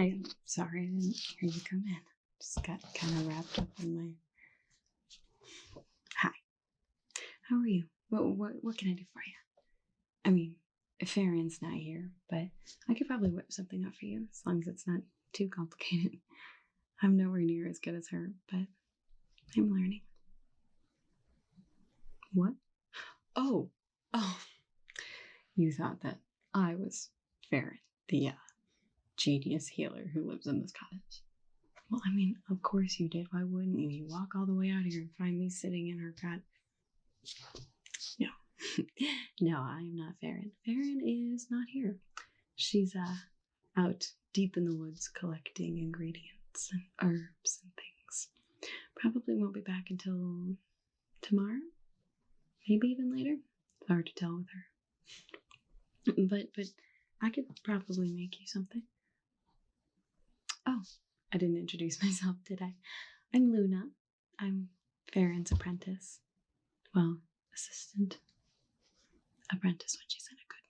Hi, I'm sorry I didn't hear you come in. Just got kind of wrapped up in my... Hi. How are you? What can I do for you? I mean, Farren's not here, but I could probably whip something up for you, as long as it's not too complicated. I'm nowhere near as good as her, but I'm learning. What? Oh. You thought that I was Farren, the genius healer who lives in this cottage. Well, I mean, of course you did. Why wouldn't you? You walk all the way out here and find me sitting in her cot. No. No, I am not Farren. Farren is not here. She's out deep in the woods collecting ingredients and herbs and things. Probably won't be back until tomorrow. Maybe even later. It's hard to tell with her. But I could probably make you something. Oh, I didn't introduce myself, did I? I'm Luna. I'm Farren's apprentice. Well, assistant. Apprentice when she's in a good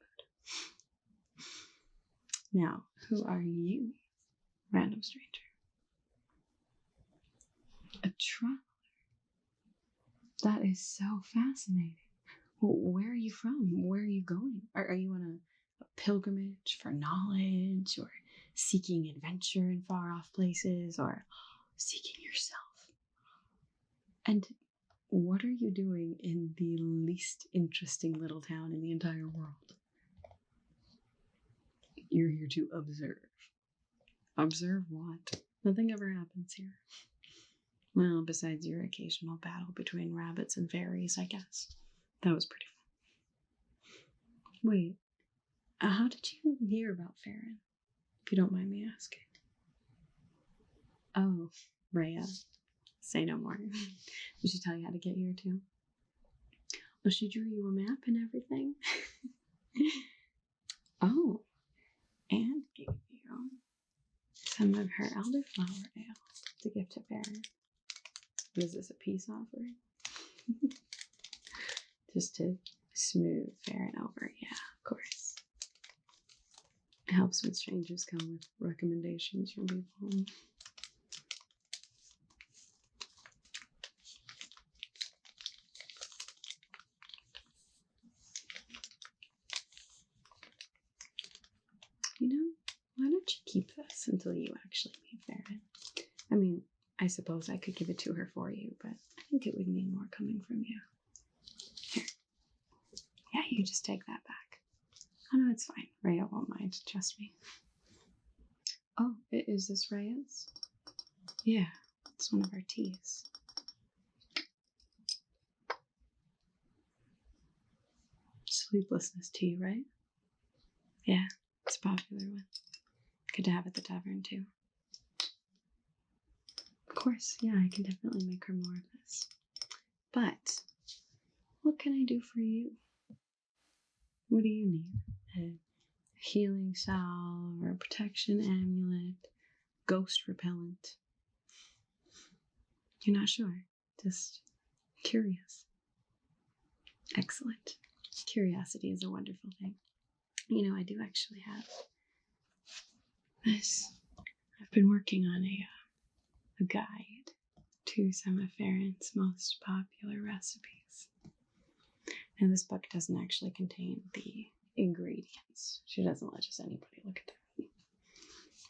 mood. Now, who are you, random stranger? A traveler. That is so fascinating. Well, where are you from? Where are you going? Are you on a pilgrimage for knowledge, or seeking adventure in far-off places, or seeking yourself? And what are you doing in the least interesting little town in the entire world? You're here to observe. Observe what? Nothing ever happens here. Well, besides your occasional battle between rabbits and fairies, I guess. That was pretty fun. Wait, how did you hear about Farren? If you don't mind me asking. Oh, Rhea. Say no more. Did she tell you how to get here too? Well, she drew you a map and everything. Oh, and gave you some of her elderflower ale to give to Farren. Was this a peace offering? Just to smooth Farren over. Yeah, of course. It helps when strangers come with recommendations from people. You know, why don't you keep this until you actually meet Farren? I mean, I suppose I could give it to her for you, but I think it would mean more coming from you. Here. Yeah, you just take that back. Oh no, it's fine. Rhea won't mind, trust me. Oh, is this Rhea's? Yeah, it's one of our teas. Sleeplessness tea, right? Yeah, it's a popular one. Good to have at the tavern too. Of course, yeah, I can definitely make her more of this. But what can I do for you? What do you need? A healing salve, or a protection amulet, ghost repellent? You're not sure? Just curious. Excellent. Curiosity is a wonderful thing. You know, I do actually have this. I've been working on a guide to some of Farren's most popular recipes. And this book doesn't actually contain the ingredients. She doesn't let just anybody look at them.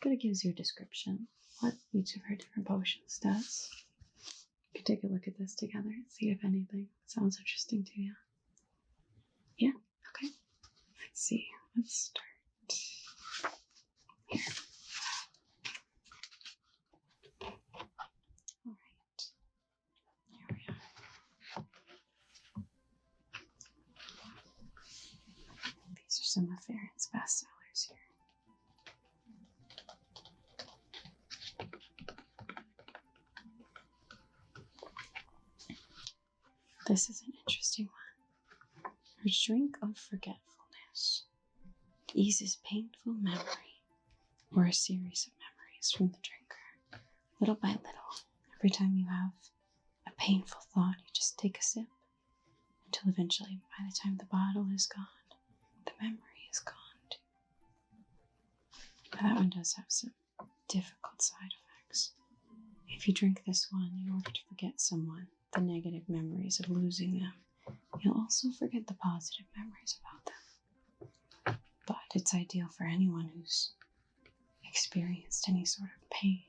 But it gives you a description of what each of her different potions does. You can take a look at this together and see if anything sounds interesting to you. Yeah? Okay. Let's see. Let's start here. All right. Here we are. These are some of Farren's bestsellers here. This is an interesting one. Her drink of forgetfulness. It eases painful memory, or a series of memories from the drinker. Little by little, every time you have a painful thought, you just take a sip, until eventually, by the time the bottle is gone, the memory is gone too. But that one does have some difficult side effects. If you drink this one in order to forget someone, the negative memories of losing them, you'll also forget the positive memories about them. But it's ideal for anyone who's experienced any sort of pain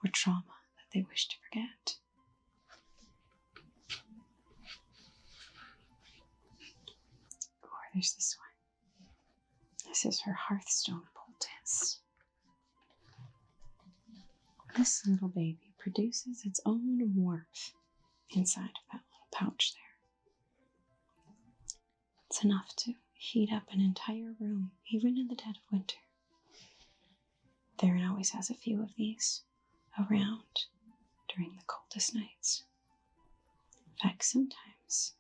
or trauma that they wish to forget. Or there's this one. This is her Hearthstone poultice. This little baby produces its own warmth inside of that little pouch there. It's enough to heat up an entire room, even in the dead of winter. Farren always has a few of these around during the coldest nights. In fact, sometimes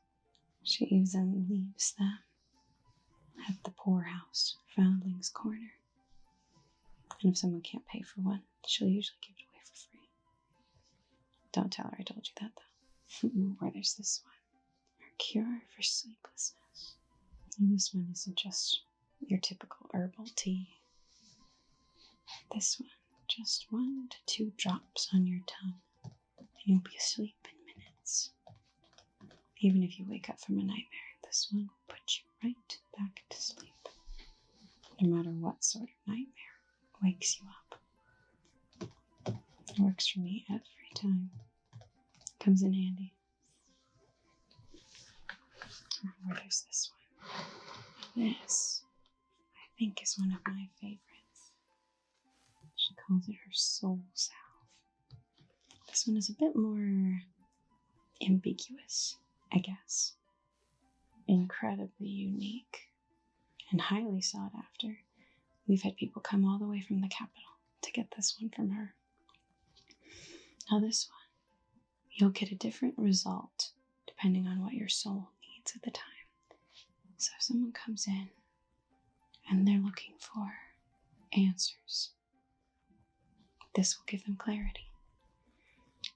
she even leaves them at the poorhouse, Foundling's Corner. And if someone can't pay for one, she'll usually give it away for free. Don't tell her I told you that, though. Or there's this one, her cure for sleeplessness. And this one isn't just your typical herbal tea. This one, just 1 to 2 drops on your tongue, and you'll be asleep in minutes. Even if you wake up from a nightmare, this one will put you right back to sleep. No matter what sort of nightmare wakes you up. It works for me every time. Comes in handy. Or there's this one. This, I think, is one of my favorites. She calls it her soul salve. This one is a bit more ambiguous, I guess. Incredibly unique and highly sought after. We've had people come all the way from the capital to get this one from her. Now this one, you'll get a different result depending on what your soul needs at the time. So if someone comes in and they're looking for answers, this will give them clarity.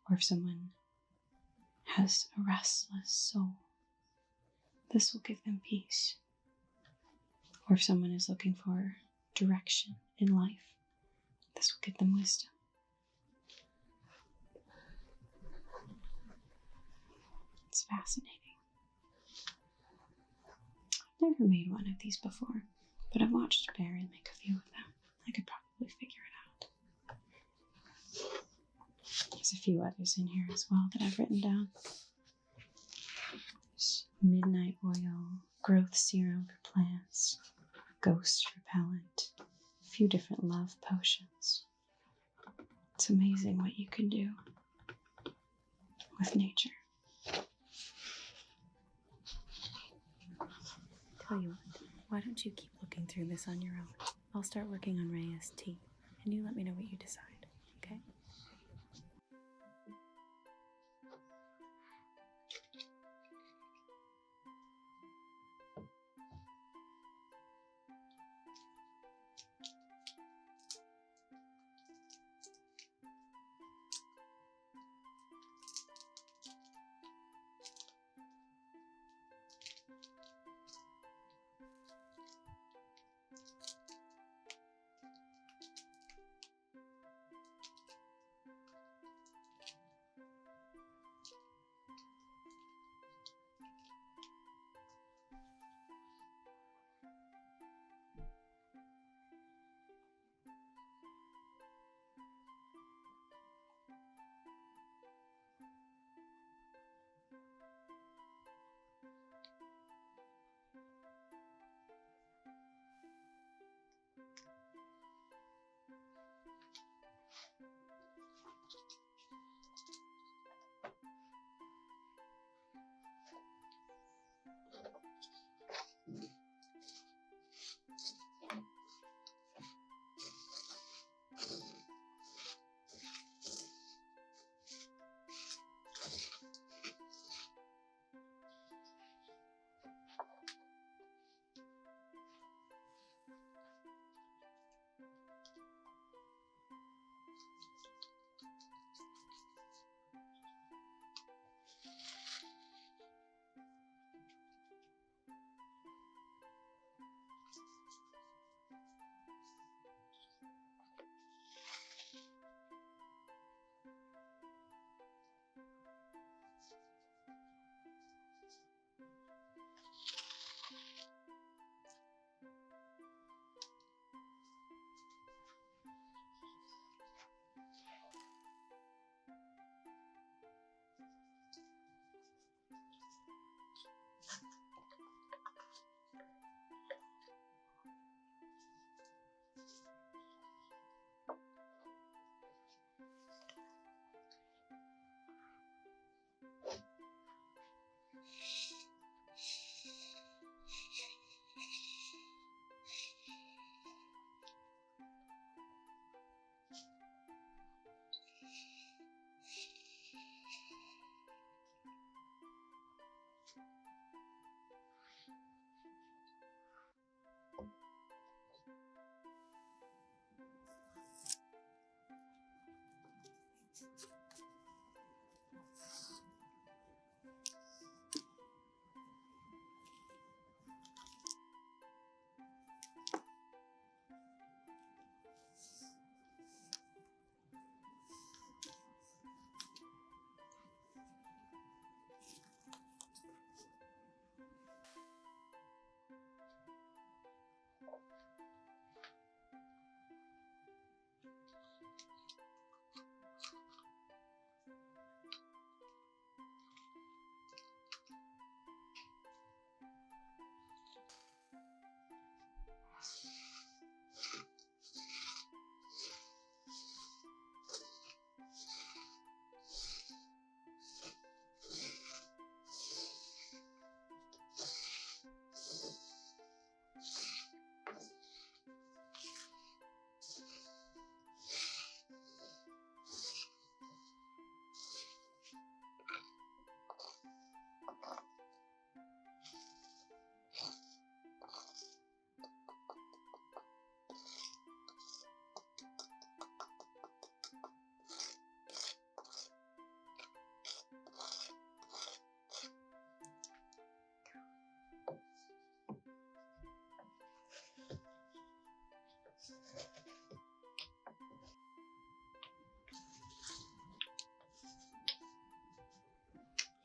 Or if someone has a restless soul, this will give them peace. Or if someone is looking for direction in life, this will give them wisdom. It's fascinating. I've never made one of these before, but I've watched Farren make a few of them. I could probably figure it out. There's a few others in here as well that I've written down. There's midnight oil, growth serum for plants, ghost repellent, a few different love potions. It's amazing what you can do with nature. Tell you what, why don't you keep looking through this on your own? I'll start working on Raya's tea, and you let me know what you decide, okay?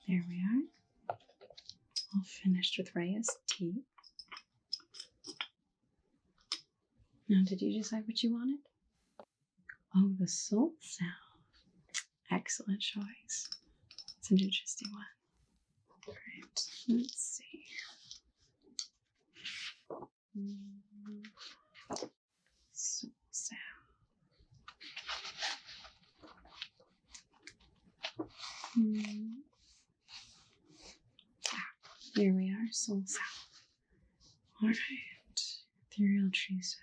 There we are. All finished with Raya's tea. Now, did you decide what you wanted? Oh, the soul salve. Excellent choice. It's an interesting one. All right, let's see. Soul salve. There we are, soul salve. All right, ethereal tree sap.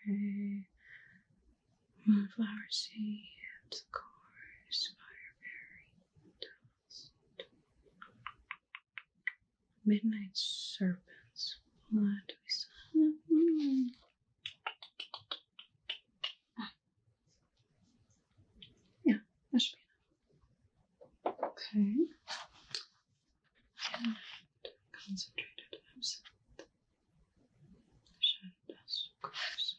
Okay. Moonflower seeds, of course. Fireberry dust. Midnight serpents. Blood. Yeah, that should be enough. Okay. And concentrated absinthe. Shadow dust, of course.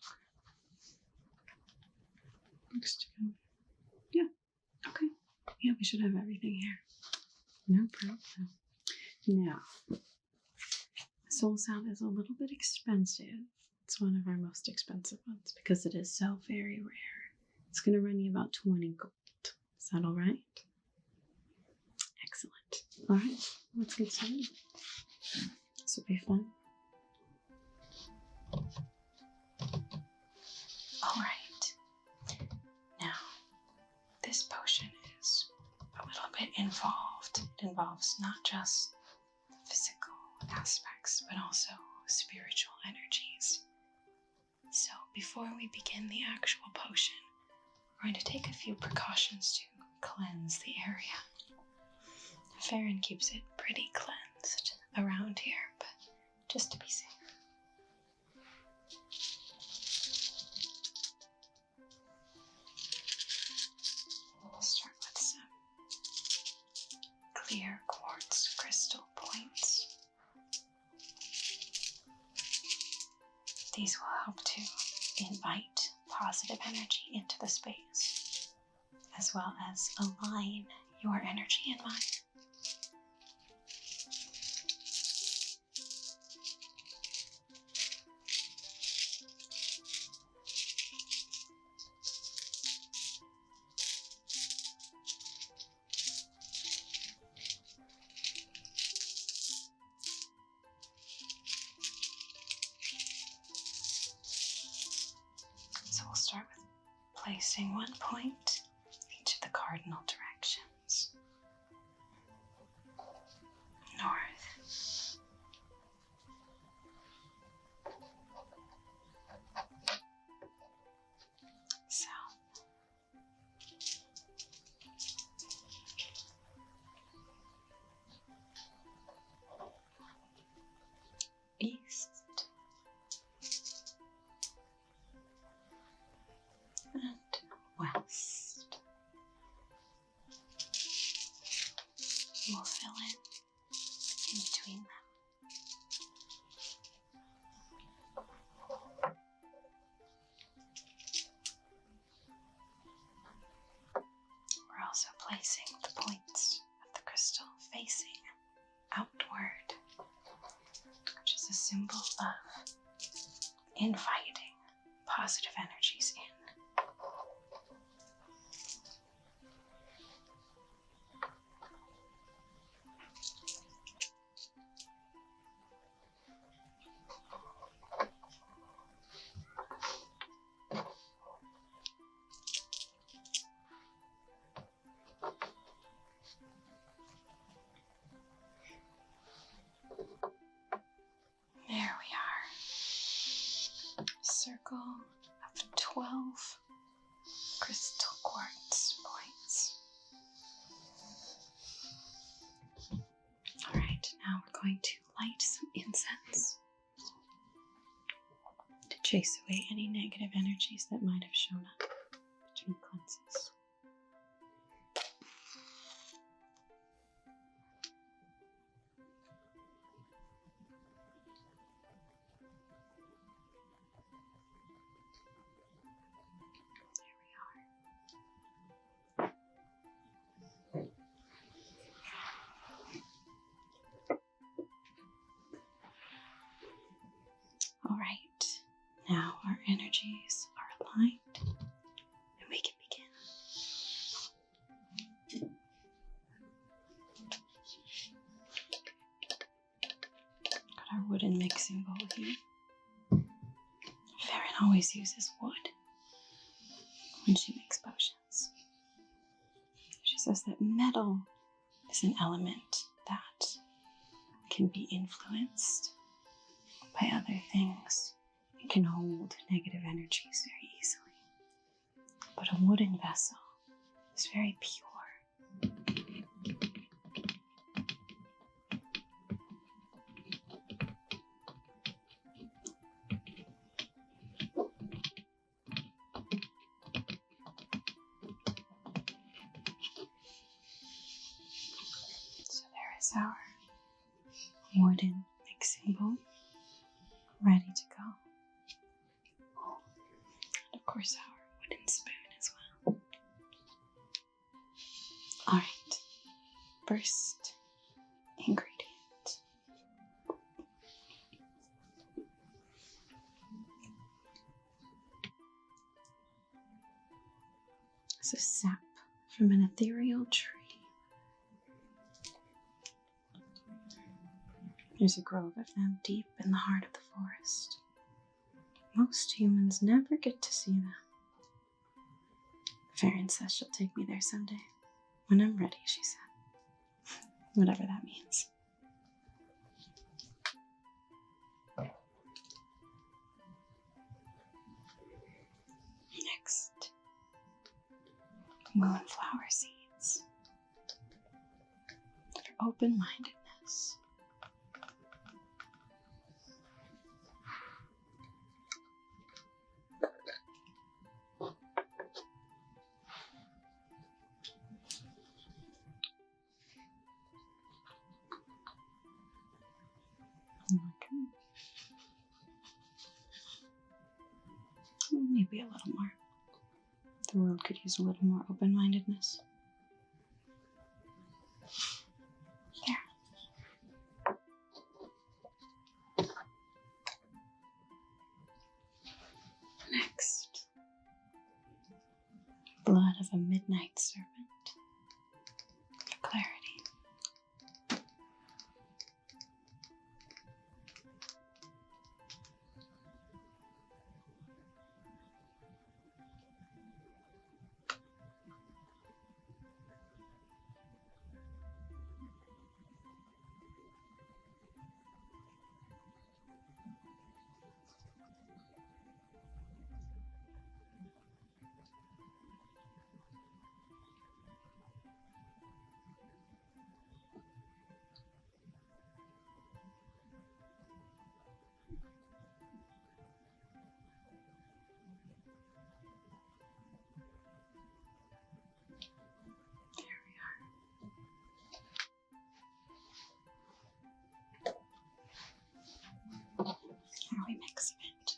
Mixed together. Yeah. Okay. Yeah, we should have everything here. No problem. Now, soul salve is a little bit expensive. It's one of our most expensive ones because it is so very rare. It's going to run you about 20 gold. Is that all right? Excellent. All right, let's get started. This will be fun. All right. Now, this potion is a little bit involved. It involves not just physical aspects, but also spiritual energies. So before we begin the actual potion, we're going to take a few precautions to cleanse the area. Farren keeps it pretty cleansed around here, but just to be safe. We'll start with some clear quartz crystal points. These will help to invite positive energy into the space, as well as align your energy and mine. So we'll start with placing 1 point each of the cardinal directions. North, south, east, and west. We'll fill in between them. We're also placing the points of the crystal facing outward, which is a symbol of inviting positive energies in. There we are. Circle of 12 crystal quartz points. Alright, now we're going to light some incense to chase away any negative energies that might have shown up between cleanses. All right, now our energies are aligned and we can begin. Got our wooden mixing bowl here. Farren always uses wood when she makes potions. She says that metal is an element that can be influenced by other things. It can hold negative energies very easily. But a wooden vessel is very pure. So there is our wooden mixing bowl, ready to go. And of course our wooden spoon as well. Alright, first ingredient. This is sap from an ethereal tree. There's a grove of them deep in the heart of the forest. Most humans never get to see them. Farren says she'll take me there someday. When I'm ready, she said. Whatever that means. Next, moonflower seeds. For open-mindedness. Okay. Well, maybe a little more. The world could use a little more open-mindedness. There. Next, blood of a midnight serpent for clarity. How we mix it.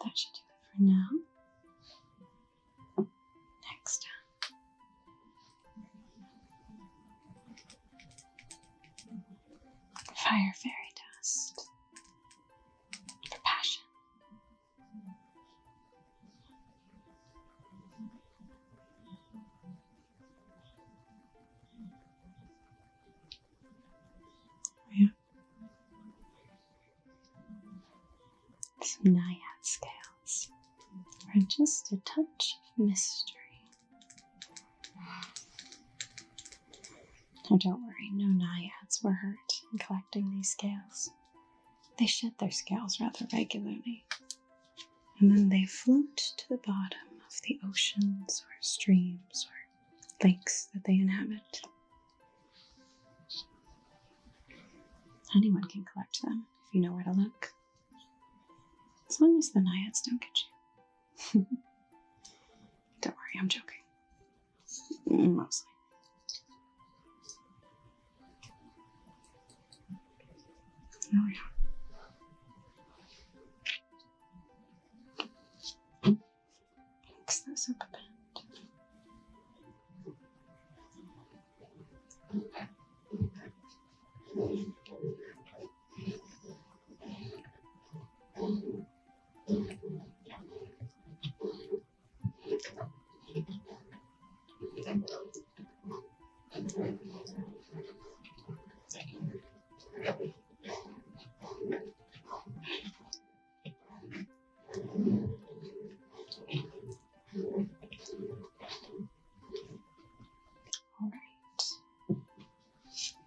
That should do it for now. Next up, fire fairy dust for passion. Yeah. Some naiad scales for just a touch of mystery. Oh, don't worry, no naiads were hurt in collecting these scales. They shed their scales rather regularly, And then they float to the bottom of the oceans or streams or lakes that they inhabit. Anyone can collect them if you know where to look. As long as the naiads don't get you. Don't worry, I'm joking. Mostly. There we are. Mix this up a bit.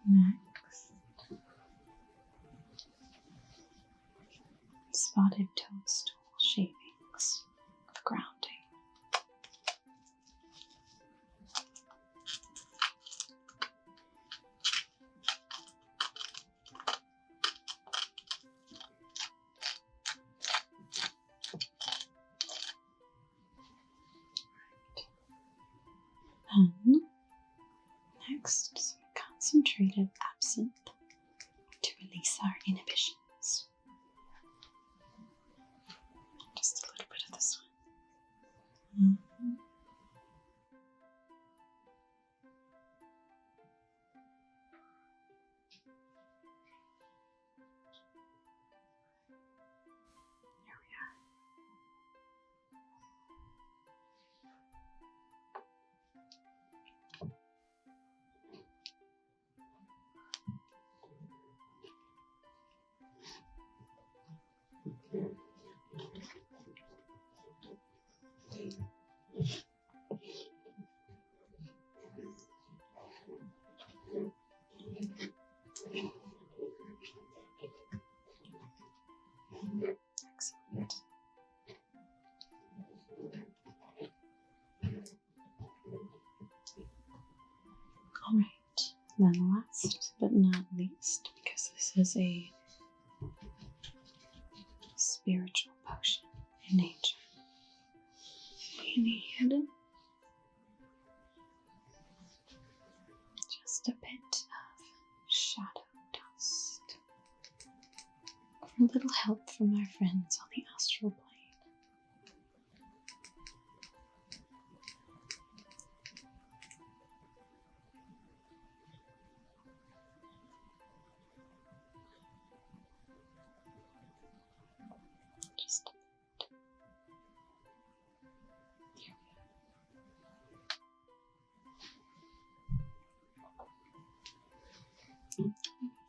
Next, spotted toadstool shavings of grounding. And next, some concentrated absinthe to release our inhibitions. Just a little bit of this one. Here we are. Excellent. All right, then last but not least, because this is a spiritual potion in nature, we need just a bit of shadow dust. For a little help from our friends on the astral plane. Just here we go.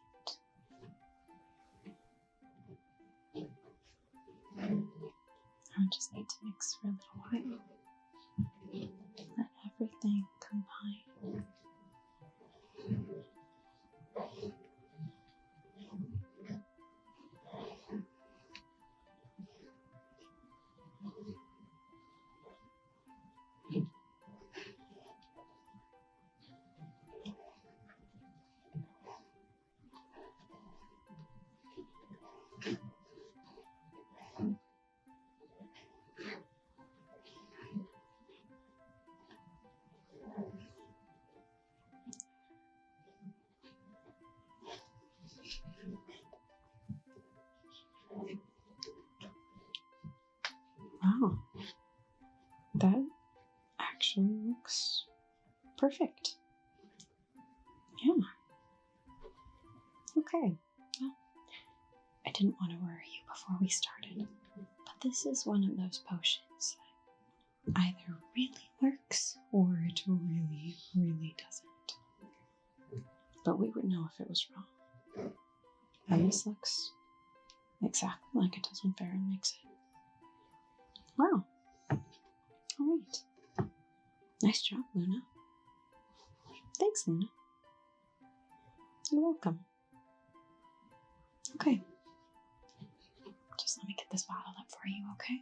I just need to mix for a little while. Let everything combine. Wow, that actually looks perfect. Yeah. Okay. Well, I didn't want to worry you before we started, but this is one of those potions that either really works or it really, really doesn't. But we would know if it was wrong. And this looks exactly like it does when Farren makes it. Wow. All right. Nice job, Luna. Thanks, Luna. You're welcome. Okay. Just let me get this bottle up for you, okay?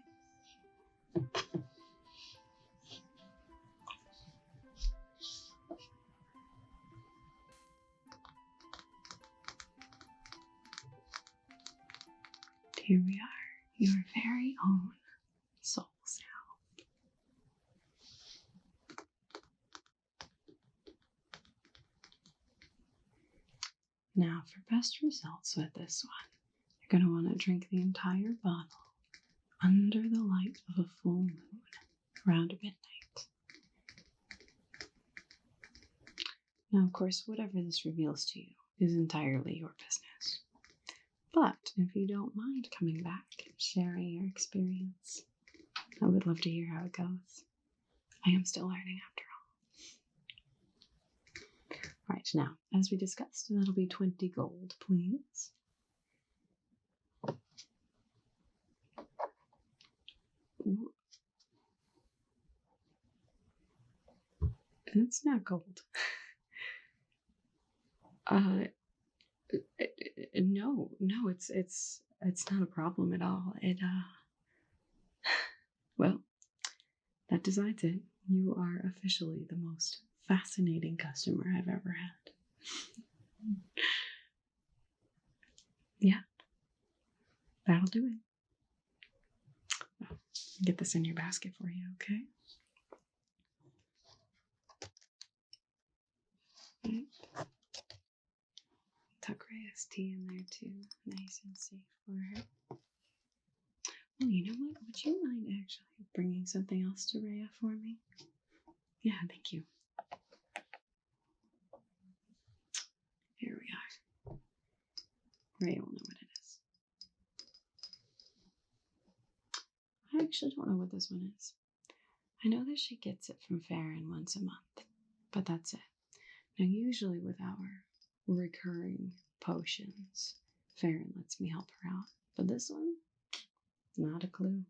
Here we are, your very own soul self. Now, for best results with this one, you're going to want to drink the entire bottle under the light of a full moon around midnight. Now, of course, whatever this reveals to you is entirely your business. But if you don't mind coming back and sharing your experience, I would love to hear how it goes. I am still learning after all. Right, now, as we discussed, that'll be 20 gold, please. It's not gold. No, it's not a problem at all. Well, that decides it. You are officially the most fascinating customer I've ever had. Yeah, that'll do it. Well, get this in your basket for you, okay? Right. Tuck Rhea's tea in there too, nice and safe for her. Well, you know what? Would you mind actually bringing something else to Rhea for me? Yeah, thank you. Here we are. Rhea will know what it is. I actually don't know what this one is. I know that she gets it from Farren once a month, but that's it. Now, usually with our recurring potions, Farren lets me help her out, but this one, not a clue.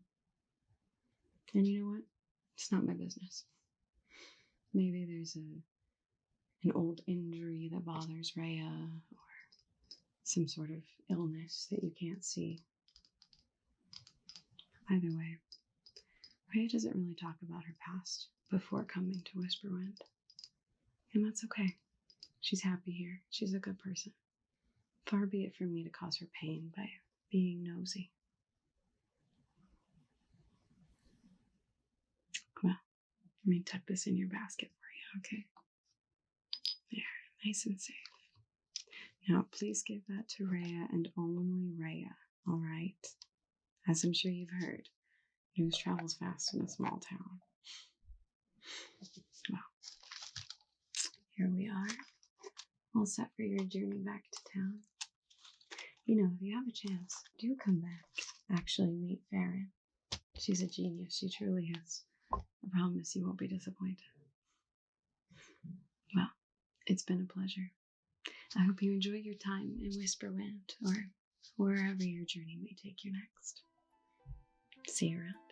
And you know what? It's not my business. Maybe there's an old injury that bothers Rhea, or some sort of illness that you can't see. Either way, Rhea doesn't really talk about her past before coming to Whisperwind. And that's okay. She's happy here. She's a good person. Far be it from me to cause her pain by being nosy. Well, let me tuck this in your basket for you, okay? There, nice and safe. Now, please give that to Rhea and only Rhea, all right? As I'm sure you've heard, news travels fast in a small town. Well, here we are, all set for your journey back to town. You know, if you have a chance, do come back. Actually, meet Farren. She's a genius. She truly is. I promise you won't be disappointed. Well, it's been a pleasure. I hope you enjoy your time in Whisperwind, or wherever your journey may take you next. See you around.